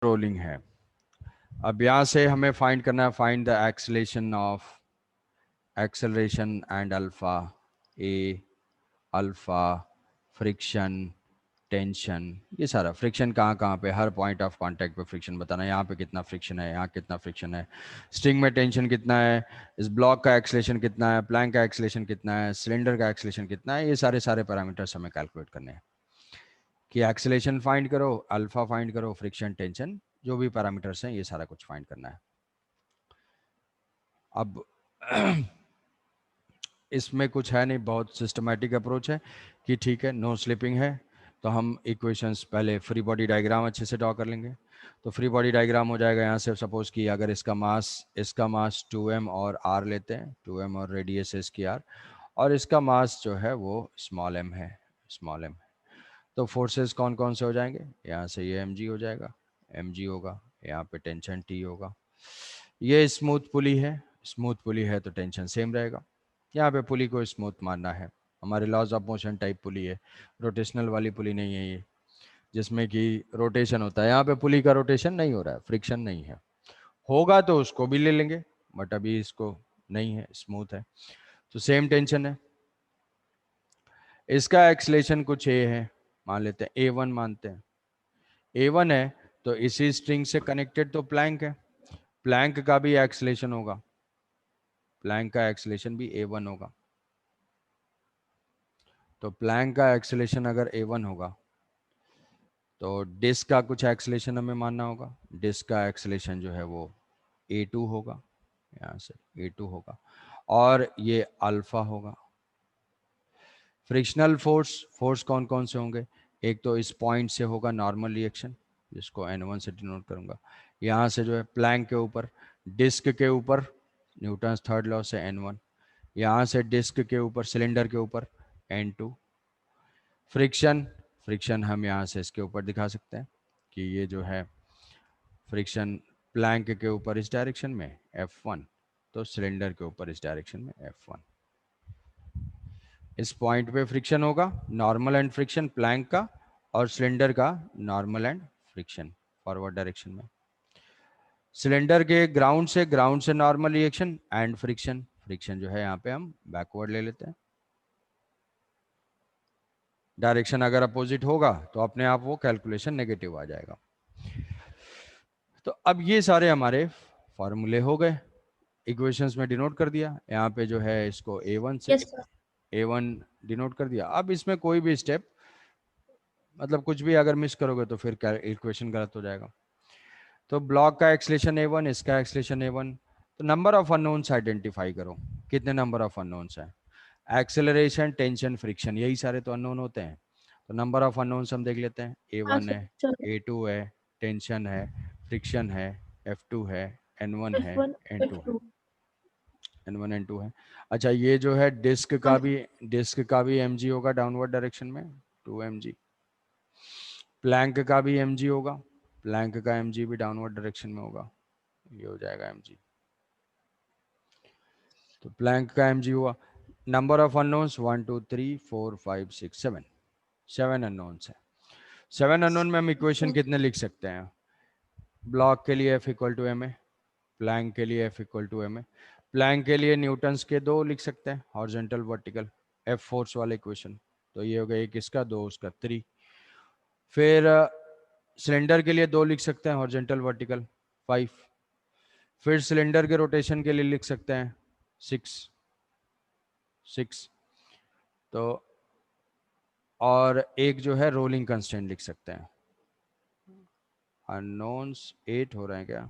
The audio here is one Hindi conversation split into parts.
रोलिंग है। अब यहाँ से हमें फाइंड करना है, find the acceleration and alpha, A, alpha, friction, tension, ये सारा फ्रिक्शन कहाँ पे, हर पॉइंट ऑफ कांटेक्ट पे फ्रिक्शन बताना, यहाँ पे कितना फ्रिक्शन है, यहाँ कितना फ्रिक्शन है, स्ट्रिंग में टेंशन कितना है, इस ब्लॉक का एक्सेलेरेशन कितना है, प्लैंक का एक्सेलेरेशन कितना है, सिलेंडर का एक्सेलेरेशन कितना है, ये सारे पैरामीटर्स हमें कैलकुलेट करने हैं कि एक्सेलेरेशन फाइंड करो, अल्फा फाइंड करो, फ्रिक्शन, टेंशन, जो भी पैरामीटर्स हैं ये सारा कुछ फाइंड करना है। अब इसमें कुछ है नहीं, बहुत सिस्टमैटिक अप्रोच है कि ठीक है नो स्लिपिंग है तो हम इक्वेशंस पहले फ्री बॉडी डायग्राम अच्छे से ड्रॉ कर लेंगे। तो फ्री बॉडी डायग्राम हो जाएगा यहाँ से, सपोज कि अगर इसका मास 2m और r लेते हैं, 2m और रेडियस है इसकी r, और इसका मास जो है वो स्मॉल m है, स्मॉल m। तो फोर्सेस कौन कौन से हो जाएंगे, यहाँ से ये mg हो जाएगा, mg होगा, यहाँ पे टेंशन t होगा, ये स्मूथ पुली है, स्मूथ पुली है तो टेंशन सेम रहेगा, यहाँ पे पुली को स्मूथ मानना है, हमारे लॉज ऑफ मोशन टाइप पुली है, रोटेशनल वाली पुली नहीं है ये जिसमें कि रोटेशन होता है, यहाँ पे पुली का रोटेशन नहीं हो रहा है, फ्रिक्शन नहीं है, होगा तो उसको भी ले लेंगे बट अभी इसको नहीं है, स्मूथ है, तो सेम टेंशन है। इसका एक्सलेशन कुछ ए है, मान लेते हैं A1 मानते हैं, A1 है तो इसी स्ट्रिंग से कनेक्टेड तो प्लैंक है, प्लैंक का भी एक्सलेशन होगा, प्लैंक का एक्सलेशन भी A1 होगा, तो प्लैंक का एक्सेलेरेशन अगर A1 होगा तो डिस्क का कुछ एक्सेलेरेशन हमें मानना होगा, डिस्क का एक्सेलेरेशन जो है वो A2 होगा, यहाँ से A2 होगा, और ये अल्फा होगा। फ्रिक्शनल फोर्स कौन कौन से होंगे, एक तो इस पॉइंट से होगा नॉर्मल रिएक्शन जिसको N1 से डिनोट करूंगा, यहाँ से जो है प्लैंक के ऊपर, डिस्क के ऊपर न्यूटन्स थर्ड लॉ से N1, यहाँ से डिस्क के ऊपर सिलेंडर के ऊपर N2। फ्रिक्शन हम यहाँ से इसके ऊपर दिखा सकते हैं कि ये जो है फ्रिक्शन प्लैंक के ऊपर इस डायरेक्शन में F1, तो सिलेंडर के ऊपर इस डायरेक्शन में F1। इस पॉइंट पे फ्रिक्शन होगा, नॉर्मल एंड फ्रिक्शन प्लैंक का, और सिलेंडर का normal and friction forward direction में। सिलेंडर के ग्राउंड से नॉर्मल रिएक्शन एंड फ्रिक्शन जो है यहाँ पे हम बैकवर्ड ले लेते हैं, डायरेक्शन अगर अपोजिट होगा तो अपने आप वो कैलकुलेशन नेगेटिव आ जाएगा। तो अब ये सारे हमारे फॉर्मूले हो गए, इक्वेशंस में डिनोट कर दिया, यहाँ पे जो है इसको A1 से यस सर। A1 डिनोट कर दिया। अब इसमें कोई भी स्टेप, मतलब कुछ भी अगर मिस करोगे तो फिर इक्वेशन गलत हो जाएगा। तो ब्लॉक का एक्सलेशन A1, इसका एक्सलेशन A1, तो नंबर ऑफ अननोन्स आइडेंटिफाई करो, कितने नंबर ऑफ अननोन्स हैं, एक्सेलरेशन, टेंशन, फ्रिक्शन, यही सारे तो अननोन होते हैं, तो नंबर ऑफ अननोन्स हम देख लेते हैं, हाँ A1 सर, है, चलो। A2 है, टेंशन है, फ्रिक्शन है, F2 है, N1 है, F1 N2 है, F2। N1 N2 है। अच्छा ये जो है डिस्क हाँ का भी mg होगा डाउनवर्ड डायरेक्शन में 2mg, प्लैंक का भी mg होगा, प्लैंक का mg भी डाउनवर्ड डायरेक्शन में होगा, ये हो जाएगा mg, तो प्लैंक का mg हुआ। नंबर ऑफ अननोन्स 1 2 3 4 5 6 7, 7 अननोन्स है। 7 अननोन में हम इक्वेशन सर। कितने लिख सकते हैं, ब्लॉक के लिए F equal to M a, plank के लिए F equal to M a, plank के लिए न्यूटन्स के दो लिख सकते हैं, हॉरिजॉन्टल वर्टिकल, F फोर्स वाले इक्वेशन, तो ये हो गया एक इसका, दो उसका, 3। फिर सिलेंडर के लिए दो लिख सकते हैं, हॉरिजॉन्टल वर्टिकल, 5। फिर सिलेंडर के रोटेशन के लिए लिख सकते हैं 6, तो और एक जो है रोलिंग कंस्टेंट लिख सकते हैं। अननोन्स 8 हो रहे हैं क्या,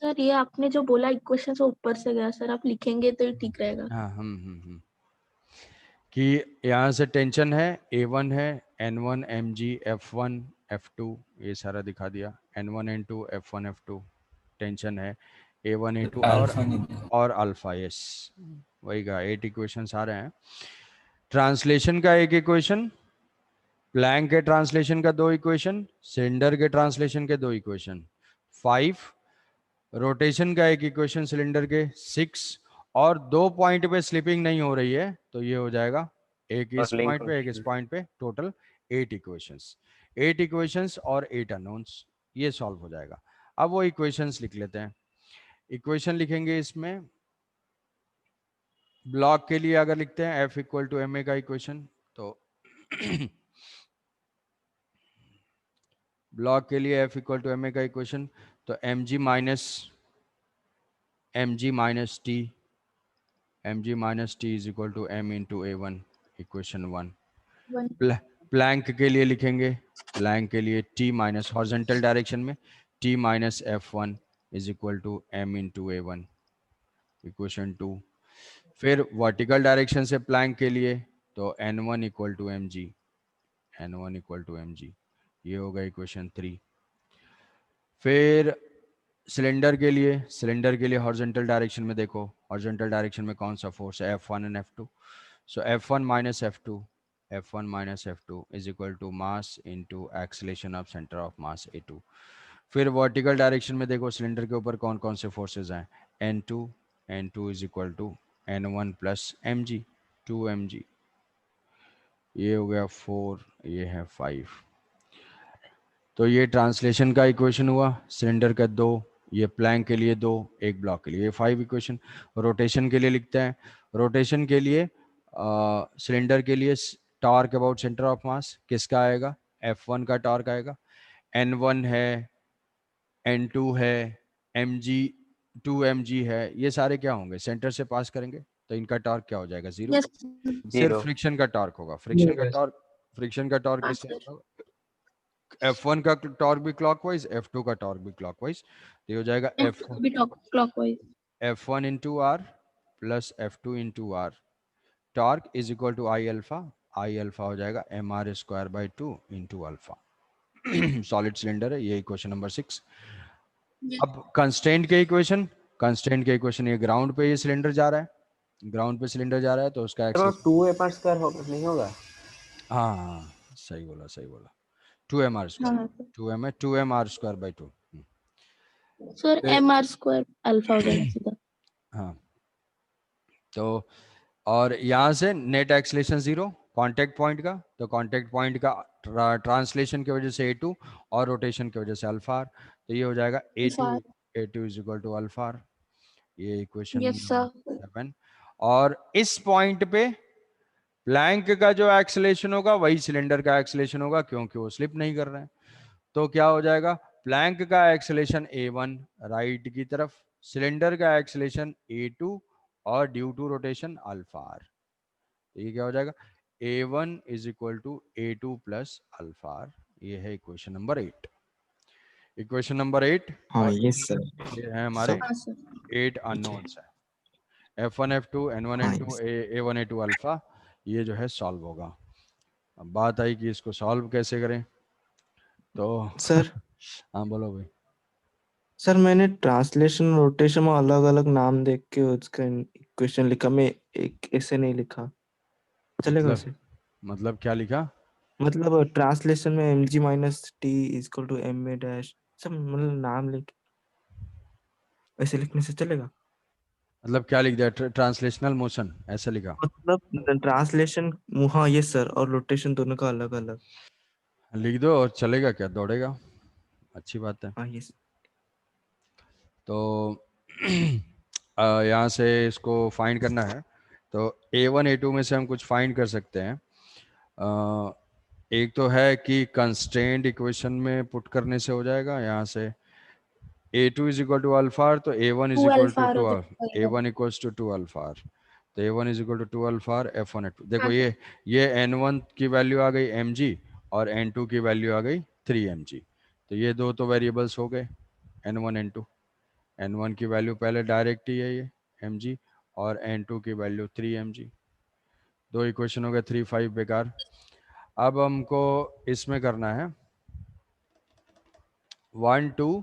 सर ये आपने जो बोला इक्वेशन से ऊपर से गया सर, आप लिखेंगे तो ये ठीक रहेगा। हाँ कि यहाँ से टेंशन है, A1 है, N1 mg F1 F2, ये सारा दिखा दिया, N1 N2 F1 F2, tension है A1 A2 अल्फा नहीं और अल्फा, यस वही का 8 इक्वेशंस आ रहे हैं। ट्रांसलेशन का एक इक्वेशन, प्लैंक के ट्रांसलेशन का दो इक्वेशन, सिलेंडर के ट्रांसलेशन के दो इक्वेशन 5, रोटेशन का एक इक्वेशन सिलेंडर के 6, और दो पॉइंट पे स्लिपिंग नहीं हो रही है तो ये हो जाएगा एक इस और लिंक पॉइंट पे एक इस पॉइंट पे, टोटल 8 इक्वेशंस। 8 इक्वेशंस और 8 अननोन्स, ये सॉल्व हो जाएगा। अब वो इक्वेशंस लिख लेते हैं। इक्वेशन लिखेंगे इसमें, ब्लॉक के लिए अगर लिखते हैं F equal to M A का इक्वेशन, तो ब्लॉक के लिए F equal to M A का इक्वेशन, तो M G minus T is equal to M into A one, equation 1। Plank के लिए लिखेंगे, प्लैंक के लिए T माइनस हॉरिजॉन्टल डायरेक्शन में T minus F1 is equal to M into A one, equation 2। फिर वर्टिकल डायरेक्शन से प्लैंक के लिए तो N1 equal to M G, N1 equal to M G, ये होगा इक्वेशन 3। फिर सिलेंडर के लिए हॉरिजॉन्टल डायरेक्शन में देखो, हॉरिजॉन्टल डायरेक्शन में कौन सा फोर्स है, F1 and F2। So F1 minus F2 is equal to mass into acceleration of centre of mass A2। फिर वर्टिकल डायरेक्शन में देखो सिलेंडर के ऊपर कौन कौन से फोर्सेस हैं, N2 is equal to N1 plus mg, 2mg, ये हो गया 4, ये है 5। तो ये ट्रांसलेशन का इक्वेशन हुआ, सिलेंडर का 2, ये प्लैंक के लिए 2, एक ब्लॉक के लिए 5 इक्वेशन। रोटेशन के लिए लिखते हैं, रोटेशन के लिए सिलेंडर के लिए टॉर्क अबाउट सेंटर ऑफ मास किसका आएगा, F1 का टॉर्क आएगा, N1 है, N2 है, mg 2mg है, ये सारे क्या होंगे, सेंटर से पास करेंगे तो इनका टॉर्क क्या हो जाएगा, 0। यस सिर्फ 0। फ्रिक्शन का टॉर्क होगा, फ्रिक्शन का टॉर्क हाँ किससे सर, होगा, F1 का टॉर्क भी क्लॉकवाइज, F2 का टॉर्क भी क्लॉकवाइज, तो ये हो जाएगा F2 भी clockwise. F1 into R plus F2 into R, torque is equal to I alpha हो जाएगा mr² by 2 into alpha. Solid cylinder है, ये इक्वेशन नंबर 6। अब कंस्ट्रेंट के इक्वेशन, ये ग्राउंड पे ये सिलेंडर जा रहा है, ग्राउंड पे सिलेंडर जा रहा है तो उसका तो एक्सेल, 2a² नहीं होगा? हाँ सही बोला, 2mr², हाँ 2mr² by 2। Sir, mr² alpha हो जाएगा सीधा। हाँ, तो और यहाँ से नेट एक्सलेशन 0 कांटेक्ट पॉइंट का, तो कांटेक्ट पॉइंट का ट्रांसलेशन की वजह से A2 और रोटेशन की वजह से अल्फा आर, तो ये हो जाएगा A2 is equal to alpha R, ये इक्वेशन यस सर। 7। और इस पॉइंट पे प्लैंक का जो एक्सलेशन होगा वही सिलेंडर का एक्सलेशन होगा, क्योंकि वो स्लिप नहीं कर रहे हैं। तो क्या हो जाएगा, प्लैंक का एक्सलेशन A1 राइट की तरफ, सिलेंडर का एक्सलेशन A2 और due to rotation alpha R, तो ये क्या हो जाएगा, A1 is equal to A2 plus alpha R, ये है इक्वेशन नंबर 8। इक्वेशन नंबर 8, हाँ और यस सर। ये है हमारे सब हाँ सर। 8 ठीक है। अननोन्स है, F1 F2 N1 हाँ N2 yes A1 A2 alpha, ये जो है सॉल्व होगा। अब बात आई कि इसको सॉल्व कैसे करें, तो सर। हाँ बोलो भाई। सर मैंने ट्रांसलेशन रोटेशन में अलग अलग नाम देख के उसका इक्वेशन लिखा, मैं एक ऐसे नहीं लिखा, चलेगा मतलब वैसे? मतलब क्या लिखा, मतलब ट्रांसलेशन में M G minus T is equal to M A dash, सब मतलब नाम लिख, ऐसे लिखने से चलेगा? मतलब क्या लिख दिया, ट्रांसलेशनल मोशन ऐसा लिखा, मतलब ट्रांसलेशन, हाँ यस सर, और रोटेशन दोनों का अलग अलग। लिख दो और चलेगा, क्या दौड़ेगा, अच्छी बात है। हाँ यस। तो यहाँ से इसको फाइंड करना है, तो A1 A2 में से हम कुछ फाइंड कर सकते हैं। एक तो है कि कंस्ट्रेंट इक्वेशन में पुट करने से हो जाएगा, यहाँ से A2 is equal to alpha, तो A1 is 2 equal alpha two हो 2, जाएगा। A1 इक्वल्स टू 2 अल्फा, तो A1 is equal to 2 alpha, F1 F2, देखो हाँ सर। ये N1 की वैल्यू आ गई mg, और N2 की वैल्यू आ गई 3mg, तो ये दो तो वेरिएबल्स हो गए, N1 N2। N1 की वैल्यू पहले डायरेक्ट ही है ये mg, और N2 की वैल्यू 3mg, दो इक्वेशन हो गए, 3 5 बेकार। अब हमको इसमें करना है 1 2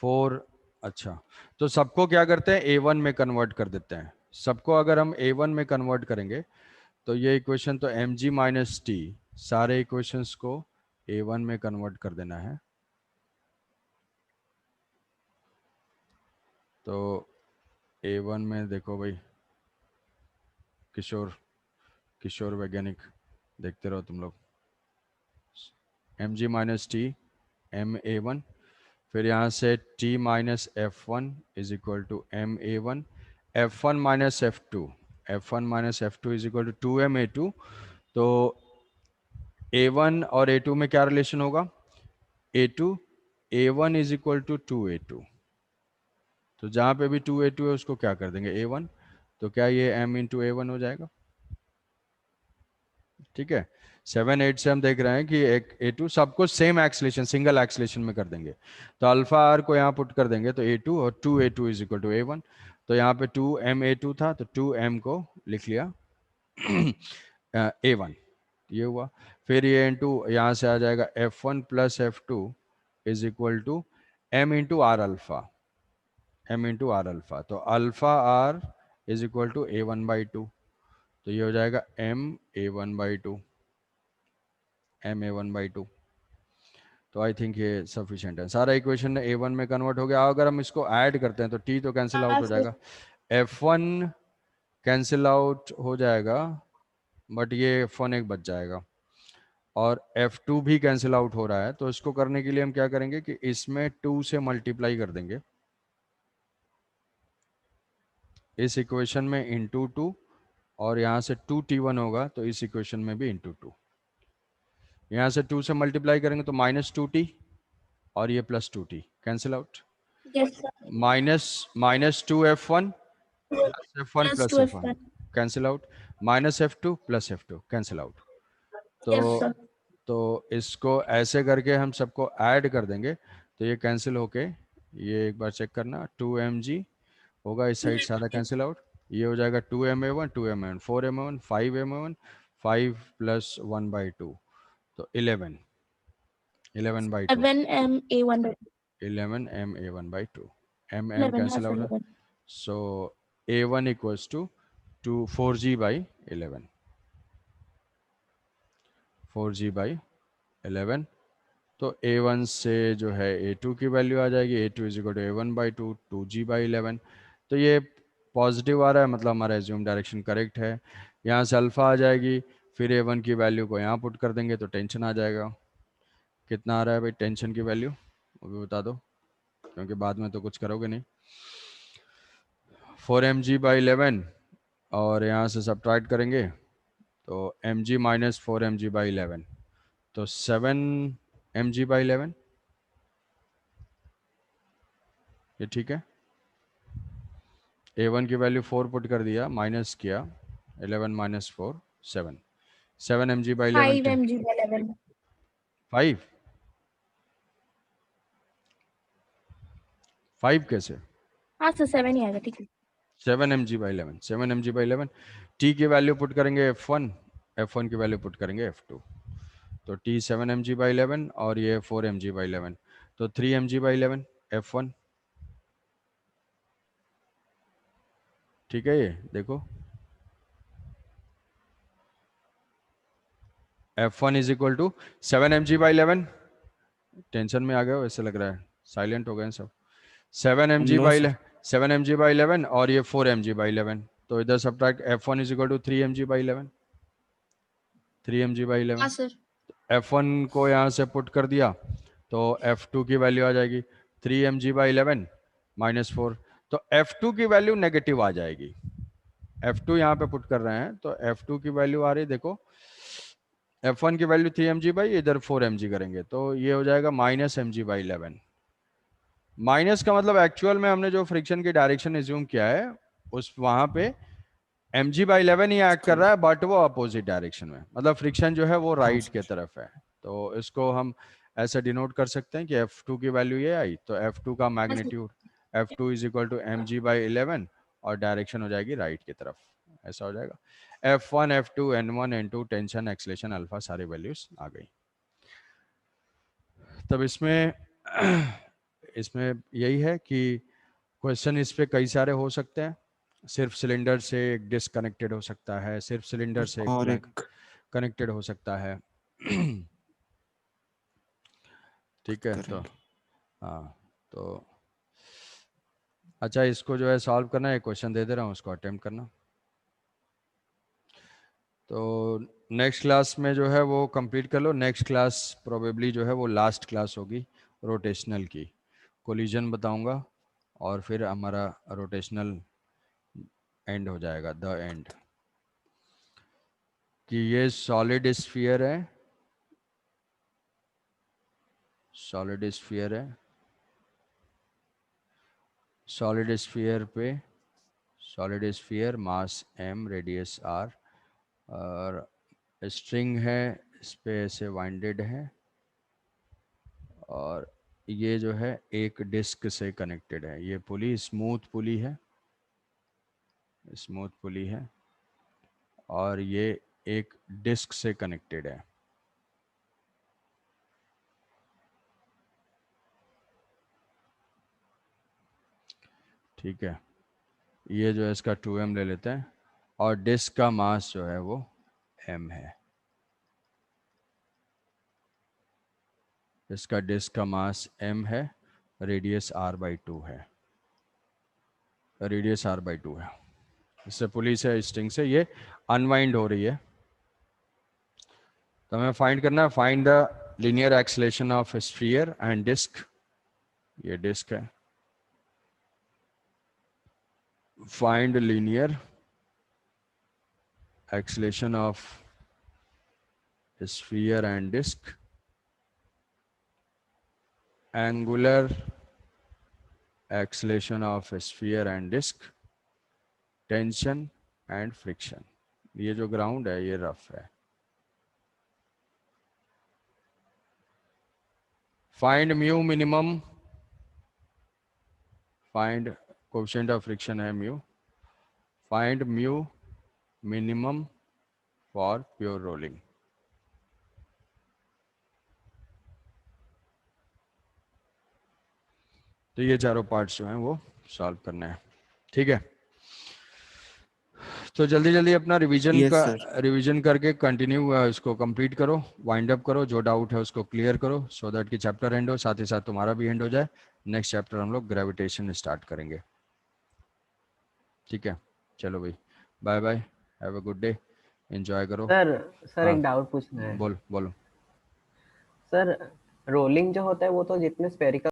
4, अच्छा, तो सबको क्या करते हैं A1 में कन्वर्ट कर देते हैं, सबको अगर हम A1 में कन्वर्ट करेंगे तो ये इक्वेशन तो mg माइनस टी, सारे इक्वेशंस को A1 में कन्वर्ट कर देना है, तो A1 में देखो भाई, किशोर किशोर वैज्ञानिक, देखते रहो तुम लोग, mg माइनस टी ma1, फिर यहाँ से t minus f1 is equal to ma1, f1 minus f2, f1 minus f2 is equal to 2ma2। तो a1 और a2 में क्या रिलेशन होगा, a2 a1 is equal to 2a2। तो जहाँ पे भी 2a2 है उसको क्या कर देंगे a1, तो क्या ये m इंटू a1 हो जाएगा। ठीक है, 7 8 से हम देख रहे हैं कि एक a2 सबको सेम एक्सलेशन सिंगल एक्सलेशन में कर देंगे। तो अल्फा आर को यहाँ पुट कर देंगे तो a2 और 2a2 is equal to a1। तो यहाँ पे 2ma2 था तो 2m को लिख लिया a1, ये हुआ। फिर ये इंटू यहाँ से आ जाएगा f1 plus f2 is equal to m into R alpha, m into R alpha. तो alpha R is equal to a1/2, तो ये हो जाएगा m a1/2, m a1/2। तो आई थिंक ये सफिशिएंट है, सारा इक्वेशन a1 में कन्वर्ट हो गया। अगर हम इसको ऐड करते हैं तो t तो कैंसिल आउट हाँ हो सर। जाएगा, f1 कैंसिल आउट हो जाएगा बट ये f1 एक बच जाएगा, और f2 भी कैंसिल आउट हो रहा है। तो इसको करने के लिए हम क्या करेंगे कि इसमें 2 से मल्टीप्लाई कर देंगे, इस इक्वेशन में इंटू 2, और यहाँ से 2t1 होगा तो इस इक्वेशन में भी इंटू 2। यहाँ से 2 से मल्टीप्लाई करेंगे तो -2t और ये +2t cancel out, yes sir. -2f1 plus f1 plus plus 2f1। f1 cancel out, -f2 plus f2 cancel out. Yes तो सर। इसको ऐसे करके हम सबको ऐड कर देंगे तो ये कैंसिल होके, ये एक बार चेक करना, 2mg होगा, इस साइड सारा कैंसिल आउट, ये हो जाएगा 2ma1 2ma1 4ma1 5ma1 5 plus 1/2 तो 11 11/2 11ma1/2। 11ma1/2, m 11 हाँ कैंसिल सर आउट है। 11। So a1 equals to 4g/11, 4g/11। तो a1 से जो है a2 की वैल्यू आ जाएगी, a2 is equal to a1/2 2g/11। तो ये पॉजिटिव आ रहा है, मतलब हमारा एज्यूम डायरेक्शन करेक्ट है। यहाँ से अल्फा आ जाएगी, फिर a1 की वैल्यू को यहाँ पुट कर देंगे तो टेंशन आ जाएगा। कितना आ रहा है भाई टेंशन की वैल्यू, वो भी बता दो क्योंकि बाद में तो कुछ करोगे नहीं। 4mg/11 और यहाँ से सब्ट्रैक्ट करेंगे तो mg माइनस 4mg/11 तो 7mg/11, ये ठीक है। a1 की वैल्यू 4 पुट कर दिया, माइनस किया, 11 माइनस 4 7, 7mg/11 क्या 5mg/11। 5 5 कैसे, हाँ सर 7 ही आएगा, ठीक है। 7mg/11 7mg/11। t की वैल्यू पुट करेंगे f1, f1 की वैल्यू पुट करेंगे f2, तो t 7mg/11 और ये 4mg/11 तो 3mg/11 f1। ठीक है, ये देखो f1 is equal to 7mg/11, tension में आ गए हो ऐसे लग रहा है, साइलेंट हो गए सब। 7mg/11 7mg/11 और ये 4mg/11, तो इधर subtract f1 is equal to 3mg/11 3mg/11। हाँ सर। f1 को यहाँ से पुट कर दिया तो f2 की वैल्यू आ जाएगी 3mg/11 -4, तो f2 की वैल्यू नेगेटिव आ जाएगी। f2 यहाँ पे पुट कर रहे हैं तो f2 की वैल्यू आ रही देखो, f1 की वैल्यू 3mg, इधर 4mg करेंगे तो ये हो जाएगा -mg/11। माइनस का मतलब एक्चुअल में हमने जो फ्रिक्शन की डायरेक्शन एज्यूम किया है उस वहां पे mg/11 ही एक्ट कर रहा है बट वो अपोजिट डायरेक्शन में, मतलब फ्रिक्शन जो है वो राइट के तरफ है। तो इसको हम ऐसे डिनोट कर सकते हैं कि f2 की वैल्यू ये आई तो f2 का magnitude f2 is equal to mg/11 और डायरेक्शन हो जाएगी राइट की तरफ, ऐसा हो जाएगा। f1 f2 n1 n2 tension acceleration alpha सारी वैल्यूज आ गई। तब इसमें इसमें यही है कि क्वेश्चन इस पे कई सारे हो सकते हैं, सिर्फ सिलेंडर से एक डिस्कनेक्टेड हो सकता है, सिर्फ सिलेंडर से एक और ब्लैंक एक कनेक्टेड हो सकता है। ठीक है, तो करेंगे। हाँ, तो अच्छा इसको जो है सॉल्व करना है, क्वेश्चन दे दे रहा हूँ उसको अटेम्प्ट करना। तो नेक्स्ट क्लास में जो है वो कंप्लीट कर लो। नेक्स्ट क्लास प्रोबेबली जो है वो लास्ट क्लास होगी रोटेशनल की। कोलिजन बताऊंगा और फिर हमारा रोटेशनल एंड हो जाएगा, द एंड। कि ये सॉलिड स्फीयर है, सॉलिड स्फीयर है, सॉलिड स्फीयर पे, सॉलिड स्फीयर मास m रेडियस r और स्ट्रिंग है, इस पे ऐसे वाइंडेड है और ये जो है एक डिस्क से कनेक्टेड है। ये पुली स्मूथ पुली है, स्मूथ पुली है और ये एक डिस्क से कनेक्टेड है। ठीक है, ये जो है इसका 2m ले लेते हैं और डिस्क का मास जो है वो m है। इसका डिस्क का मास m है, रेडियस r/2 है, रेडियस r/2 है। इससे पुली से स्ट्रिंग से ये अनवाइंड हो रही है। तो हमें फाइंड करना है, find the linear acceleration of sphere and disc. ये डिस्क है, find linear acceleration of sphere and disk, angular acceleration of sphere and disk, tension and friction। ये जो ग्राउंड है ये रफ है। Find mu minimum, find coefficient of friction है mu, find mu minimum for pure rolling. तो ये चारों पार्ट्स जो हैं वो सॉल्व करने हैं। ठीक है, तो जल्दी जल्दी अपना रिवीजन Yes, का sir. रिवीजन करके कंटिन्यू इसको कंप्लीट करो, वाइंड अप करो, जो डाउट है उसको क्लियर करो, सो दैट कि चैप्टर एंड हो, साथ ही साथ तुम्हारा भी एंड हो जाए। नेक्स्ट चैप्टर हम लोग ग्रेविटेशन स्टार्ट करेंगे। ठीक है, चलो भाई, bye bye, have a good day, enjoy करो। सर हाँ, एक डाउट पूछना है बोलो। सर। रोलिंग जो होता है वो तो जितने स्फेरिकल